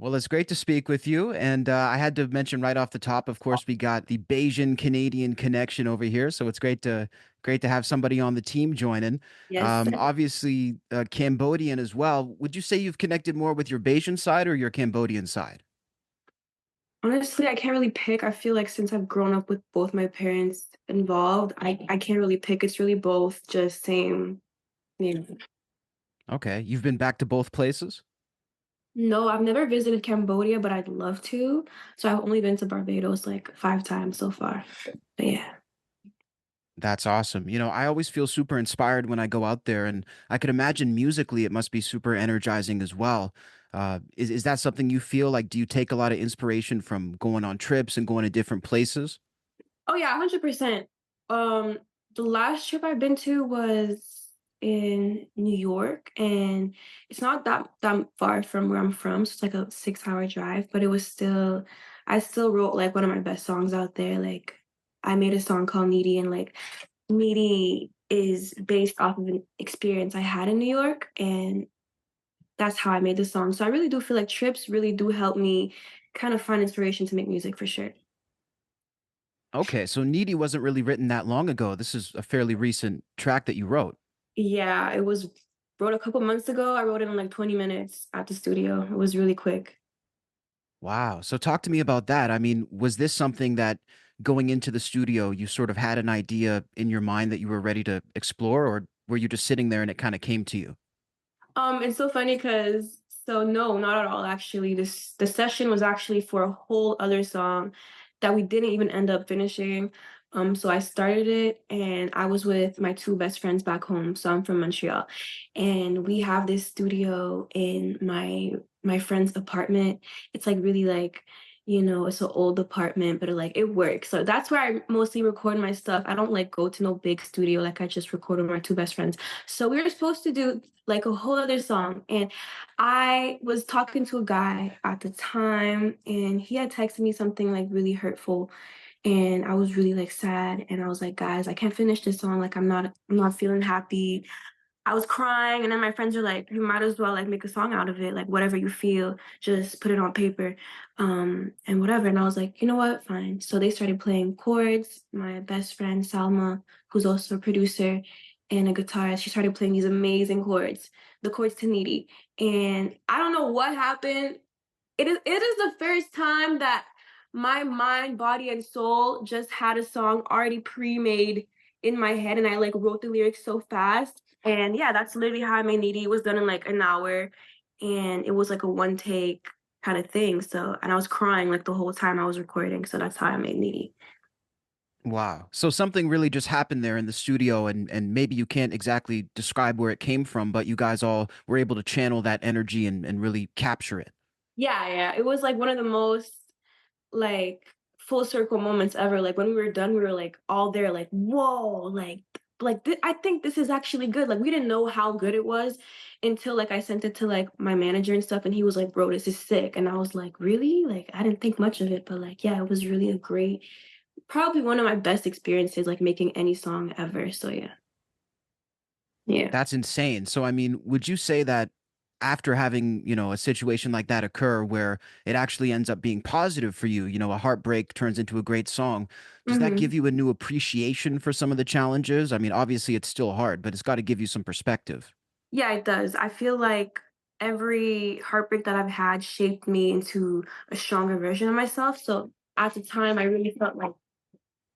Well, it's great to speak with you. And I had to mention right off the top, of course, we got the Bayesian Canadian connection over here. So it's great to have somebody on the team joining. Yes. Obviously, Cambodian as well. Would you say you've connected more with your Bayesian side or your Cambodian side? Honestly, I can't really pick. I feel like since I've grown up with both my parents involved, I can't really pick. It's really both just same, you know. Okay. You've been back to both places? No, I've never visited Cambodia, but I'd love to. So I've only been to Barbados like 5 times so far. But yeah. That's awesome. I always feel super inspired when I go out there, and I could imagine musically it must be super energizing as well. Is that something you feel like? Do you take a lot of inspiration from going on trips and going to different places? Oh yeah, 100%. Um, the last trip I've been to was in New York, and it's not that far from where I'm from. So it's like a 6 hour drive, but it was still, I still wrote like one of my best songs out there. Like I made a song called Needy, and like Needy is based off of an experience I had in New York, and that's how I made the song. So I really do feel like trips really do help me kind of find inspiration to make music for sure. Okay, so Needy wasn't really written that long ago. This is a fairly recent track that you wrote. Yeah, it was wrote a couple months ago. I wrote it in like 20 minutes at the studio. It was really quick. Wow. So talk to me about that. I mean, was this something that going into the studio, you sort of had an idea in your mind that you were ready to explore, or were you just sitting there and it kind of came to you? It's so funny because so no, not at all actually. The session was actually for a whole other song that we didn't even end up finishing. So I started it and I was with my two best friends back home. So I'm from Montreal. And we have this studio in my friend's apartment. It's like really like, it's an old apartment, but like it works. So that's where I mostly record my stuff. I don't like go to no big studio, like I just record with my two best friends. So we were supposed to do like a whole other song. And I was talking to a guy at the time and he had texted me something like really hurtful. And I was really like sad. And I was like, guys, I can't finish this song. Like I'm not feeling happy. I was crying, and then my friends are like, "You might as well like make a song out of it. Like whatever you feel, just put it on paper, and whatever." And I was like, "You know what? Fine." So they started playing chords. My best friend Salma, who's also a producer and a guitarist, she started playing these amazing chords, the chords to Needy. And I don't know what happened. It is the first time that my mind, body, and soul just had a song already pre-made in my head, and I like wrote the lyrics so fast. And yeah, that's literally how I made Needy. It was done in like an hour, and it was like a one take kind of thing. So, and I was crying like the whole time I was recording. So that's how I made Needy. Wow. So something really just happened there in the studio, and maybe you can't exactly describe where it came from, but you guys all were able to channel that energy and really capture it. Yeah, yeah. It was like one of the most like full circle moments ever. Like when we were done, we were like all there, like, whoa, I think this is actually good. Like we didn't know how good it was until like I sent it to like my manager and stuff, and he was like, bro, this is sick. And I was like, really? Like I didn't think much of it, but like, yeah, it was really a great, probably one of my best experiences like making any song ever. So yeah. Yeah. That's insane. So, I mean, would you say that after having, a situation like that occur where it actually ends up being positive for you, a heartbreak turns into a great song, does that give Hmm. you a new appreciation for some of the challenges? I mean, obviously it's still hard, but it's got to give you some perspective. Yeah, it does. I feel like every heartbreak that I've had shaped me into a stronger version of myself. So at the time, I really felt like,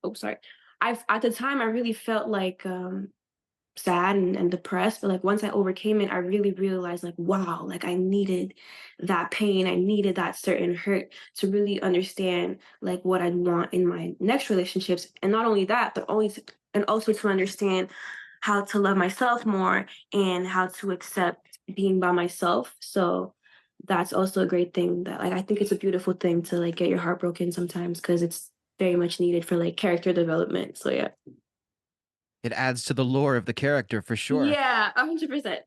oh, sorry. At the time, I really felt like sad and depressed. But like once I overcame it, I really realized like, wow, like I needed that pain. I needed that certain hurt to really understand like what I want in my next relationships. And not only that, but always and also to understand how to love myself more and how to accept being by myself. So that's also a great thing that like I think it's a beautiful thing to like get your heart broken sometimes because it's very much needed for like character development. So yeah. It adds to the lore of the character for sure. Yeah, 100%.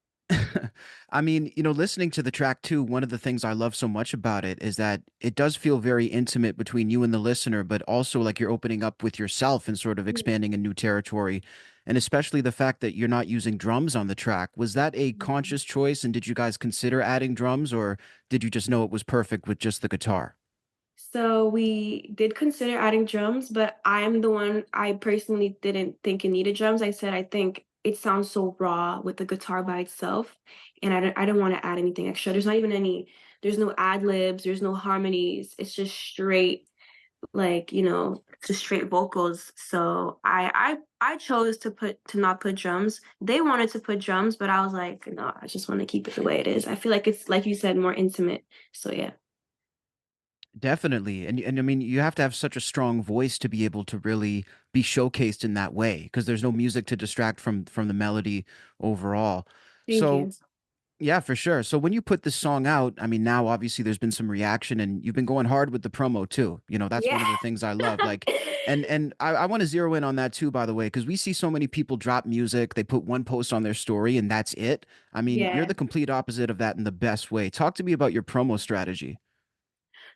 I mean, listening to the track too, one of the things I love so much about it is that it does feel very intimate between you and the listener, but also like you're opening up with yourself and sort of Mhm. expanding a new territory. And especially the fact that you're not using drums on the track. Was that a conscious choice? And did you guys consider adding drums, or did you just know it was perfect with just the guitar? So we did consider adding drums, but I personally didn't think it needed drums. I said I think it sounds so raw with the guitar by itself, and I don't want to add anything extra. There's no ad libs, there's no harmonies. It's just straight, like, just straight vocals. So I chose to not put drums. They wanted to put drums, but I was like, no, I just want to keep it the way it is. I feel like it's, like you said, more intimate. So yeah. Definitely. And I mean, you have to have such a strong voice to be able to really be showcased in that way because there's no music to distract from the melody overall. Thank So, you. yeah, for sure. So when you put this song out, I mean, now obviously there's been some reaction and you've been going hard with the promo too. That's one Yeah. of the things I love. Like, and I want to zero in on that too, by the way, because we see so many people drop music, they put one post on their story and that's it. I mean, you're Yeah. the complete opposite of that in the best way. Talk to me about your promo strategy.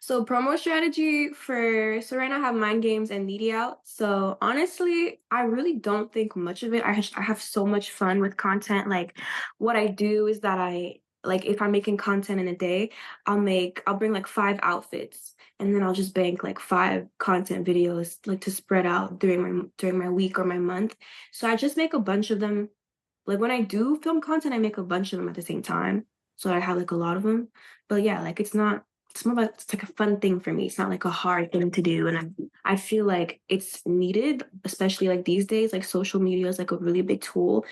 So promo strategy so right now I have Mind Games and Needy out. So honestly, I really don't think much of it. I have so much fun with content. Like what I do is that if I'm making content in a day, I'll bring like 5 outfits and then I'll just bank like 5 content videos like to spread out during my week or my month. So I just make a bunch of them. Like when I do film content, I make a bunch of them at the same time. So I have like a lot of them. But yeah, like it's more like it's like a fun thing for me. It's not like a hard thing to do. And I feel like it's needed, especially like these days, like social media is like a really big tool.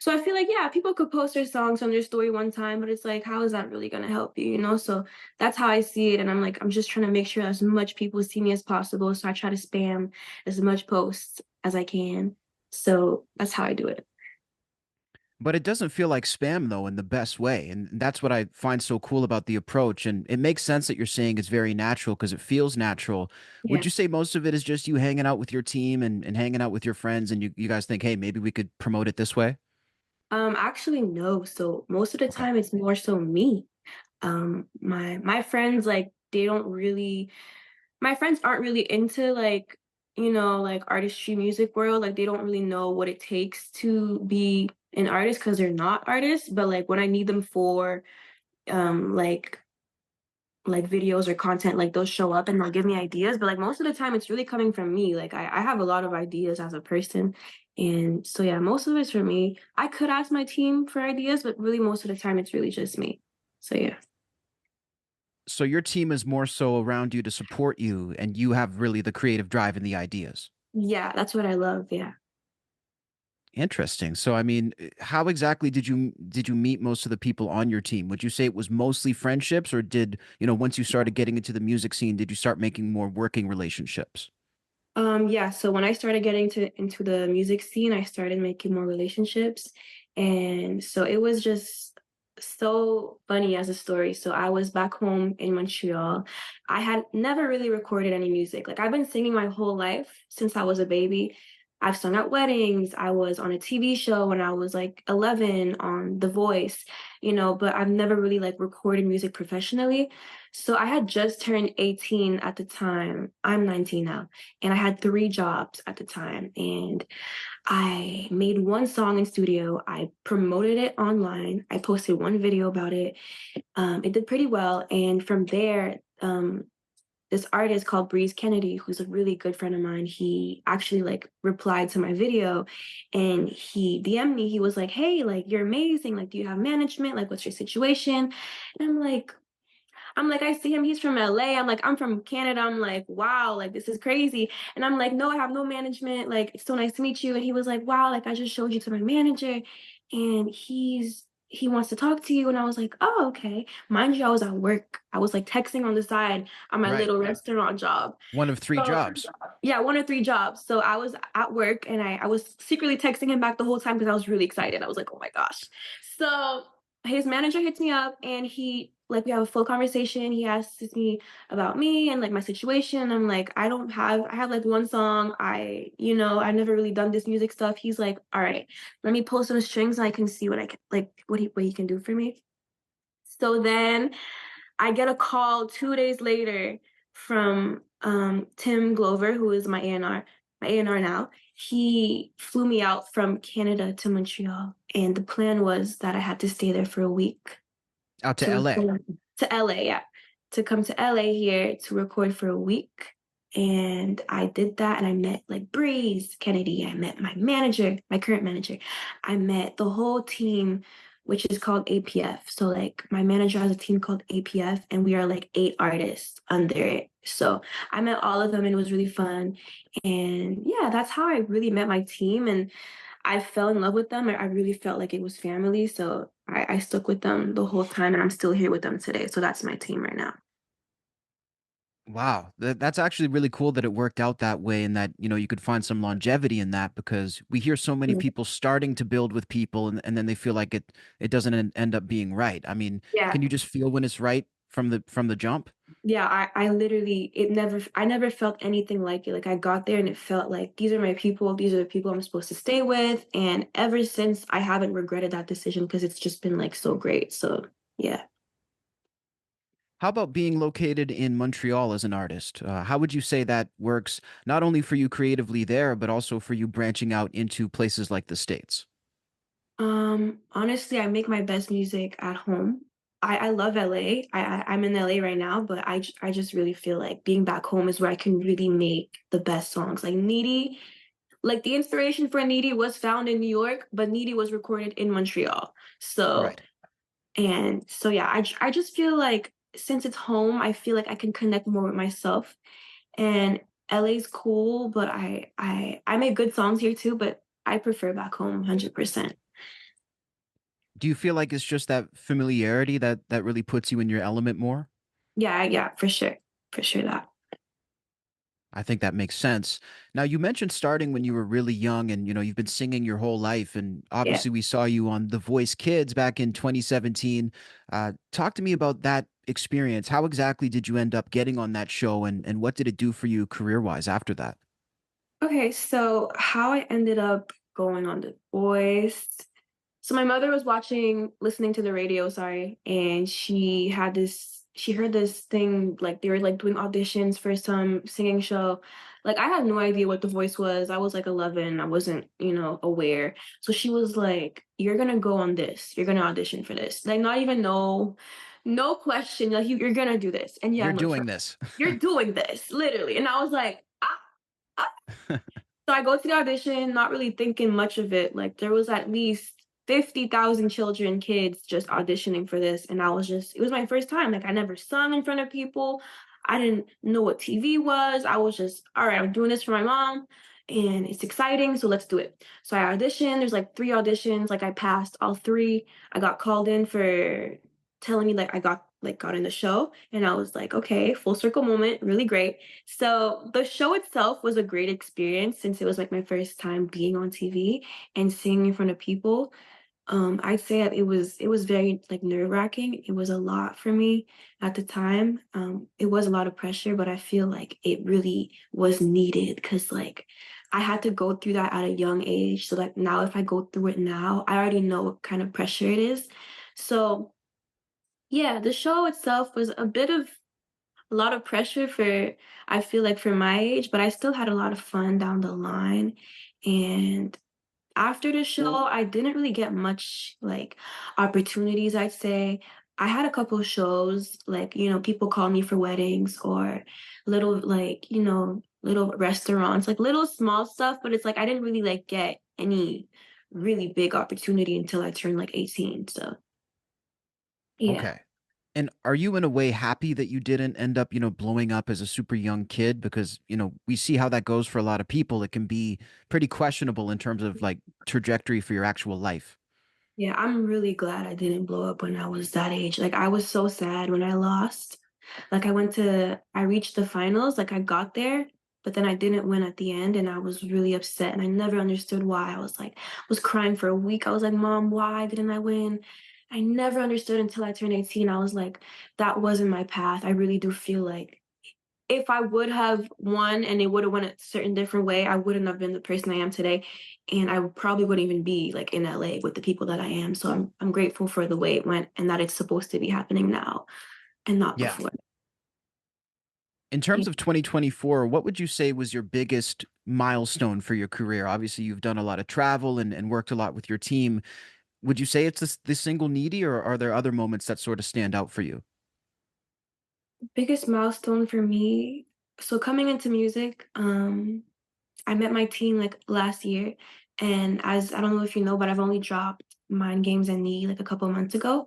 So I feel like, yeah, people could post their songs on their story one time, but it's like, how is that really gonna help you, you know? So that's how I see it. And I'm just trying to make sure as much people see me as possible. So I try to spam as much posts as I can. So that's how I do it. But it doesn't feel like spam though in the best way. And that's what I find so cool about the approach. And it makes sense that you're saying it's very natural because it feels natural. Would Yeah. you say most of it is just you hanging out with your team and hanging out with your friends and you guys think, hey, maybe we could promote it this way? Actually, no. So most of the Okay. time it's more so me. My friends, like, they don't really my friends aren't really into like, like artistry music world. Like they don't really know what it takes to be an artist because they're not artists. But like when I need them for um like like videos or content, like they'll show up and they'll give me ideas. But like most of the time it's really coming from me. Like I have a lot of ideas as a person. And so yeah, most of it's for me. I could ask my team for ideas, but really most of the time it's really just me. So yeah. So your team is more so around you to support you and you have really the creative drive and the ideas. Yeah, that's what I love. Yeah. Interesting. So I mean, how exactly did you meet most of the people on your team? Would you say it was mostly friendships or did, once you started getting into the music scene, did you start making more working relationships? Yeah, so when I started getting to into the music scene, I started making more relationships. And so it was just so funny as a story. So I was back home in Montreal. I had never really recorded any music. Like I've been singing my whole life since I was a baby. I've sung at weddings. I was on a TV show when I was like 11 on The Voice, but I've never really like recorded music professionally. So I had just turned 18 at the time. I'm 19 now. And I had 3 jobs at the time. And I made one song in studio. I promoted it online. I posted one video about it. It did pretty well. And from there, this artist called Breeze Kennedy, who's a really good friend of mine, he actually like replied to my video and he DM'd me. He was like, "Hey, like you're amazing. Like, do you have management? Like, what's your situation?" And I'm like, I see him, he's from LA. I'm like, I'm from Canada. I'm like, wow, like this is crazy. And I'm like, no, I have no management. Like, it's so nice to meet you. And he was like, wow, like I just showed you to my manager and he wants to talk to you. And I was like, oh, okay. Mind you, I was at work. I was like texting on the side on my Right. little restaurant job. One of three So jobs. yeah, 1 or 3 jobs. So I was at work and I was secretly texting him back the whole time because I was really excited. I was like, oh my gosh. So his manager hits me up and like, we have a full conversation. He asks me about me and, like, my situation. I'm like, I have, like, one song. I've never really done this music stuff." He's like, "Alright, let me pull some strings and I can see what I can like, what he can do for me." So then I get a call 2 days later from, Tim Glover, who is my A&R now. He flew me out from Canada to Montreal, and the plan was that I had to stay there for a week Out to to LA. record to LA, yeah, to come to LA here to record for a week, and I did that, and I met, like, Breeze Kennedy, I met my manager, my current manager. I met the whole team, which is called APF. So, like, my manager has a team called APF, and we are, like, 8 artists under it. So, I met all of them, and it was really fun, and, yeah, that's how I really met my team, and I fell in love with them. I really felt like it was family, so I stuck with them the whole time, and I'm still here with them today. So that's my team right now. Wow, that's actually really cool that it worked out that way and that, you could find some longevity in that because we hear so many Mm. people starting to build with people and then they feel like it doesn't end up being right. I mean, Yeah, can you just feel when it's right from the jump? yeah. I literally I never felt anything like it. Like I got there and it felt like these are my people. These are the people I'm supposed to stay with. And ever since, I haven't regretted that decision because it's just been like so great. So yeah. How about being located in Montreal as an artist? How would you say that works not only for you creatively there, but also for you branching out into places like the States? Honestly, I make my best music at home. I love LA. I'm in LA right now, but I just really feel like being back home is where I can really make the best songs. Like Needy, like the inspiration for Needy was found in New York, but Needy was recorded in Montreal. So, Right. and so yeah, I just feel like since it's home, I feel like I can connect more with myself. And LA's cool, but I make good songs here too, but I prefer back home 100%. Do you feel like it's just that familiarity that really puts you in your element more? Yeah, yeah, for sure. For sure that. I think that makes sense. Now, you mentioned starting when you were really young and, you've been singing your whole life. And Yeah. obviously, we saw you on The Voice Kids back in 2017. Talk to me about that experience. How exactly did you end up getting on that show and what did it do for you career wise after that? Okay, so how I ended up going on The Voice. So my mother was listening to the radio, sorry, and she heard this thing, like they were like doing auditions for some singing show. Like I had no idea what The Voice was. I was like 11. I wasn't, aware. So she was like, "You're gonna go on this. You're gonna audition for this." Like not even no question. Like you're gonna do this. And yeah, You're I'm like, doing this. "You're doing this," literally. And I was like, "Ah." So I go to the audition, not really thinking much of it. Like there was at least 50,000 children, kids just auditioning for this. And it was my first time. Like I never sung in front of people. I didn't know what TV was. I was just, all right, I'm doing this for my mom and it's exciting. So let's do it. So I auditioned. There's like 3 auditions. Like I passed all 3. I got called in for telling me like I got in the show. And I was like, okay, full circle moment, really great. So the show itself was a great experience since it was like my first time being on TV and singing in front of people. I'd say that it was very like nerve-wracking. It was a lot for me at the time. It was a lot of pressure, but I feel like it really was needed because like I had to go through that at a young age. So like now if I go through it now, I already know what kind of pressure it is. So yeah, the show itself was a lot of pressure for I feel like for my age, but I still had a lot of fun down the line. And after the show, I didn't really get much like opportunities, I'd say. I had a couple of shows, like, people call me for weddings or little like, little restaurants, like little small stuff, but it's like I didn't really like get any really big opportunity until I turned like 18. So yeah. Okay. And are you in a way happy that you didn't end up, blowing up as a super young kid? Because, we see how that goes for a lot of people. It can be pretty questionable in terms of like trajectory for your actual life. Yeah, I'm really glad I didn't blow up when I was that age. Like I was so sad when I lost. Like I reached the finals, like I got there, but then I didn't win at the end and I was really upset and I never understood why. I was crying for a week. I was like, "Mom, why didn't I win?" I never understood until I turned 18. I was like, that wasn't my path. I really do feel like if I would have won and it would have went a certain different way, I wouldn't have been the person I am today. And I probably wouldn't even be like in LA with the people that I am. So I'm grateful for the way it went and that it's supposed to be happening now and not Yeah. before. In Yeah. terms of 2024, what would you say was your biggest milestone for your career? Obviously, you've done a lot of travel and worked a lot with your team. Would you say it's the single needy, or are there other moments that sort of stand out for you? Biggest milestone for me. So coming into music, I met my team like last year, and as I don't know if you know, but I've only dropped Mind Games and Knee like a couple months ago.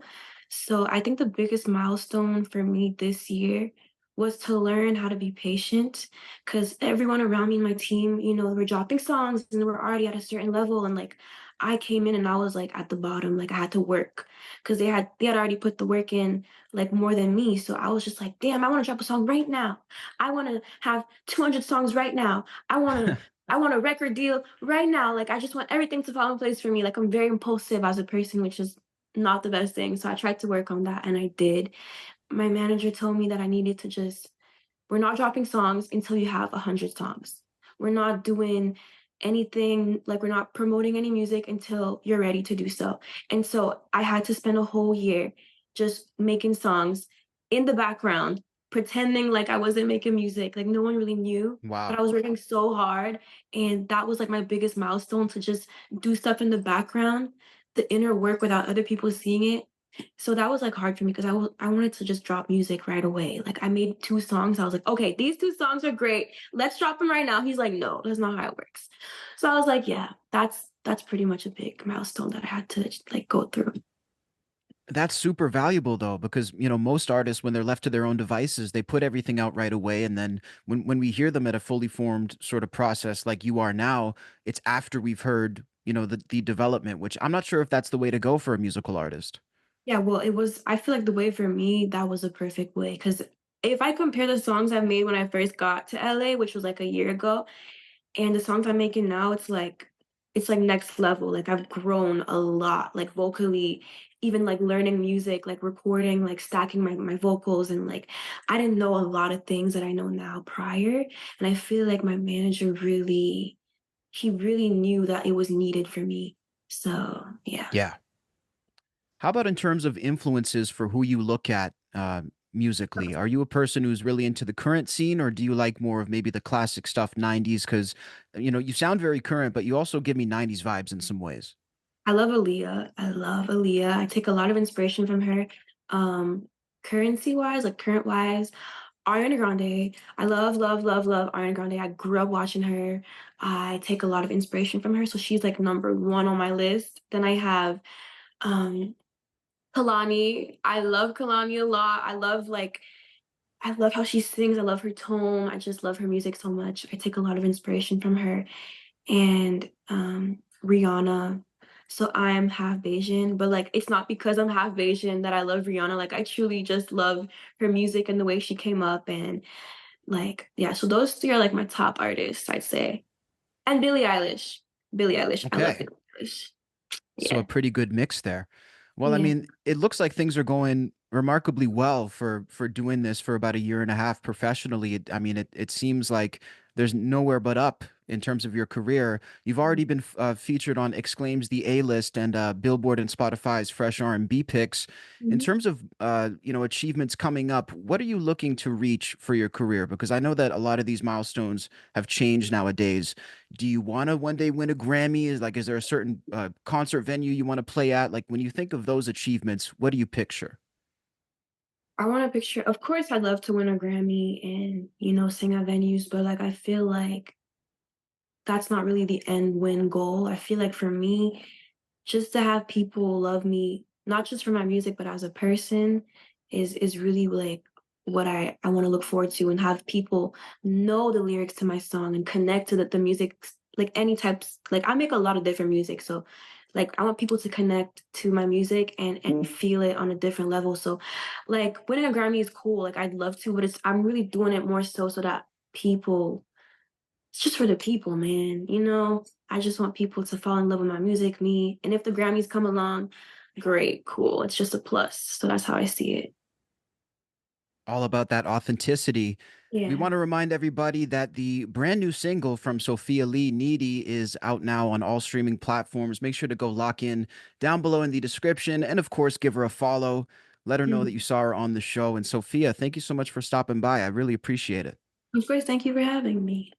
So I think the biggest milestone for me this year was to learn how to be patient because everyone around me in my team, were dropping songs and we're already at a certain level. And like I came in and I was like at the bottom, like I had to work because they had already put the work in like more than me. So I was just like, damn, I want to drop a song right now. I want to have 200 songs right now. I want a record deal right now. Like I just want everything to fall in place for me. Like I'm very impulsive as a person, which is not the best thing. So I tried to work on that and I did. My manager told me that I needed to just we're not dropping songs until you have 100 songs. We're not doing anything, like, we're not promoting any music until you're ready to do so. And so I had to spend a whole year just making songs in the background, pretending like I wasn't making music. Like, no one really knew, but I Wow. was working so hard. And that was like my biggest milestone to just do stuff in the background, the inner work without other people seeing it. So that was, like, hard for me because I wanted to just drop music right away. Like, I made 2 songs. I was like, "Okay, these 2 songs are great. Let's drop them right now." He's like, "No, that's not how it works." So I was like, "Yeah, that's pretty much a big milestone that I had to, like, go through." That's super valuable though, because most artists, when they're left to their own devices, they put everything out right away, and then when we hear them at a fully formed sort of process like you are now, it's after we've heard the development, which I'm not sure if that's the way to go for a musical artist. Yeah, well, I feel like the way for me, that was a perfect way because if I compare the songs I made when I first got to LA, which was, like, a year ago, and the songs I'm making now, it's like next level. Like I've grown a lot, like vocally, even like learning music, like recording, like stacking my vocals and like I didn't know a lot of things that I know now prior. And I feel like my manager really he really knew that it was needed for me. So yeah. Yeah. How about in terms of influences for who you look at musically? Are you a person who's really into the current scene, or do you like more of maybe the classic stuff, 90s? Because, you sound very current, but you also give me 90s vibes in some ways. I love Aaliyah. I love Aaliyah. I take a lot of inspiration from her. Um, currency wise, like current wise, Ariana Grande. I love, love, love, love Ariana Grande. I grew up watching her. I take a lot of inspiration from her. So she's like number one on my list. Then I have um Kalani. I love Kalani a lot. I love how she sings. I love her tone. I just love her music so much. I take a lot of inspiration from her and Rihanna. So I'm half Bayesian, but like it's not because I'm half Bayesian that I love Rihanna. Like I truly just love her music and the way she came up and like yeah, so those 3 are like my top artists, I'd say. And Billie Eilish. Billie Eilish. I love Okay. Billie Eilish. So Yeah. a pretty good mix there. Well, I Yeah. mean, it looks like things are going remarkably well for doing this for about a year and a half professionally. I mean, it seems like there's nowhere but up in terms of your career. You've already been featured on Exclaim's The A List and Billboard and Spotify's Fresh R&B Picks. In Mhm. terms of achievements coming up, what are you looking to reach for your career? Because I know that a lot of these milestones have changed nowadays. Do you want to one day win a Grammy? Is there a certain concert venue you want to play at? Like when you think of those achievements, what do you picture? I want a picture. Of course, I'd love to win a Grammy and, sing at venues, but like I feel like that's not really the end win goal. I feel like for me, just to have people love me, not just for my music, but as a person is really like what I want to look forward to and have people know the lyrics to my song and connect to the music like any types like I make a lot of different music. So like I want people to connect to my music and feel it on a different level. So like winning a Grammy is cool. Like I'd love to, but I'm really doing it more so that people it's just for the people, man. I just want people to fall in love with my music, me. And if the Grammys come along, great, cool. It's just a plus. So that's how I see it. All about that authenticity. We Yeah. want to remind everybody that the brand new single from Sophia Lee, Needy, is out now on all streaming platforms. Make sure to go lock in down below in the description. And of course, give her a follow. Let her know that Mhm. you saw her on the show. And Sophia, thank you so much for stopping by. I really appreciate it. Of course, thank you for having me.